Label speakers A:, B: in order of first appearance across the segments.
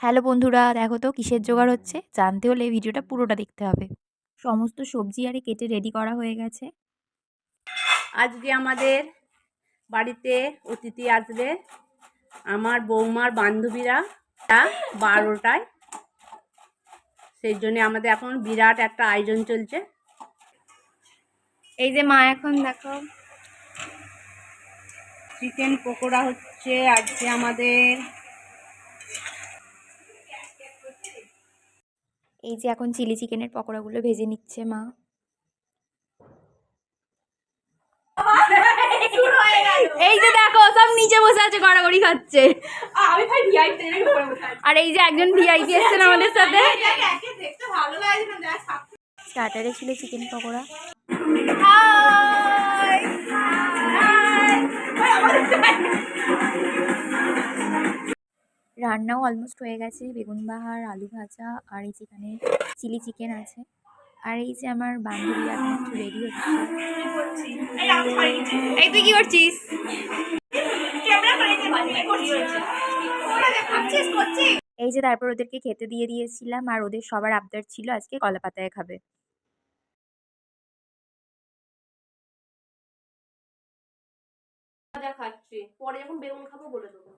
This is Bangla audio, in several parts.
A: হ্যালো বন্ধুরা, দেখো তো কিসের জোগাড় হচ্ছে। জানতে হলে ভিডিওটা পুরোটা দেখতে হবে। সমস্ত সবজি আরে কেটে রেডি করা হয়ে গেছে।
B: আজকে আমাদের বাড়িতে অতিথি আসবে, আমার বৌমার বান্ধবীরা 12টায়। সেই জন্য আমাদের এখন বিরাট একটা আয়োজন চলছে।
A: এই যে মা এখন দেখো
B: চিকেন পকোড়া হচ্ছে আজকে আমাদের।
A: এই যে এখন চিলি চিকেনের পকোড়াগুলো ভেজে নিচ্ছে মা। এই যে দেখো সব নিচে বসে আছে, গড়াগড়ি খাচ্ছে। আর এই যে একজন ভিআইপি এসেছেন আমাদের সাথে। স্টার্টারে ছিল চিকেন পকোড়া। রান্নাও অলমোস্ট হয়ে গেছে। বেগুন বাহার, আলু ভাজা আর এই চিকেনে চিলি চিকেন আছে। আর এই যে আমার বান্ধবী এখন একটু রেডি হচ্ছে। এই তুই কি করছিস? এই যে তারপর ওদেরকে খেতে দিয়ে দিয়েছিলাম, আর ওদের সবার আবদার ছিল আজকে কলা পাতায় খাবে।
B: খাচ্ছি, পরে যখন বেগুন খাবো বলে দেবো।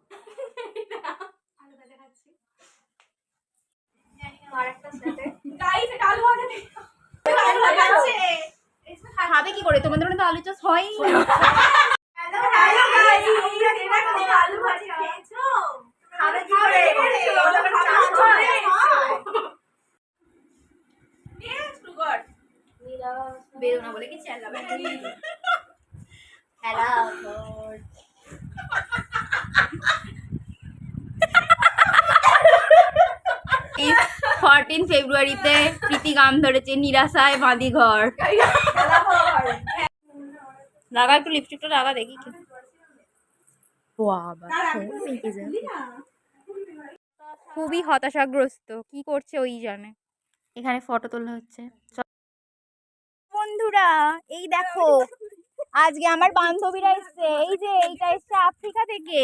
A: খাবে কি করে? তোমাদের মনে তো আলু চাষ হয়। বেরোনা বলে কি চেল্লাবে? হ্যালো 14 ফেব্রুয়ারিতে প্রীতি গাম ধরেছে, নিরাশায় বাঁধি ঘর। লাগা একটু লিপস্টিকটা লাগা দেখি কি। খুবই হতাশাগ্রস্ত, কি করছে ওই জানে। এখানে ফটো তোলা হচ্ছে। বন্ধুরা এই দেখো, আজকে আমার বান্ধবীরা এসছে। এই যে এইটা এসছে আফ্রিকা থেকে,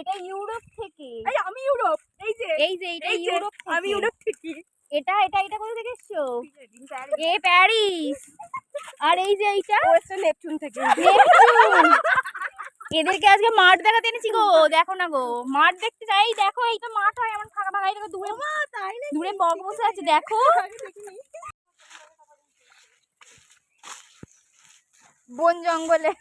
A: এটা ইউরোপ থেকে।
B: আমি ইউরোপ। এই যে
A: এটা ইউরোপ থেকে।
B: আমি ইউরোপ থেকে।
A: এটা কোথা থেকে এসছো? এ প্যারিস। আর এই যে এইটা
B: নেপচুন থেকে।
A: নেপচুন। এদেরকে আজকে মাঠ দেখাতে এনেছি গো, দেখো না গো, মাঠ দেখতে যাই। দেখো এই তো মাঠ হয় এমন ফাঁকা ফাঁকা, দেখো দূরে দূরে বক বসে আছে দেখো। বন জঙ্গলে।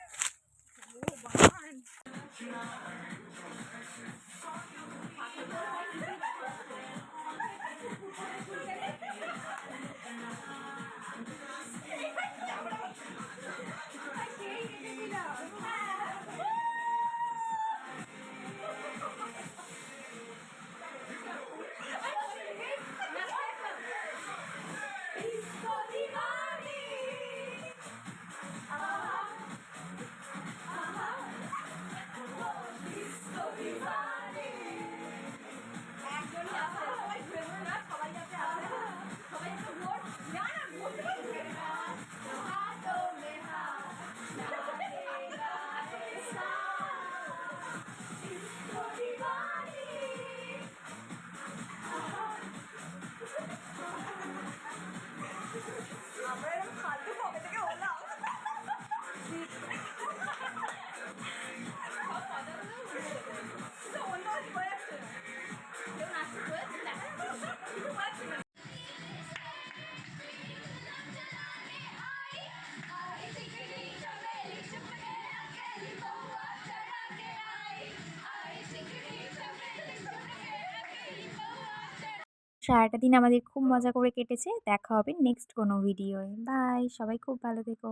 A: সারাটা দিন আমাদের খুব মজা করে কেটেছে। দেখা হবে নেক্সট কোনো ভিডিওয়। বাই, সবাই খুব ভালো থেকো।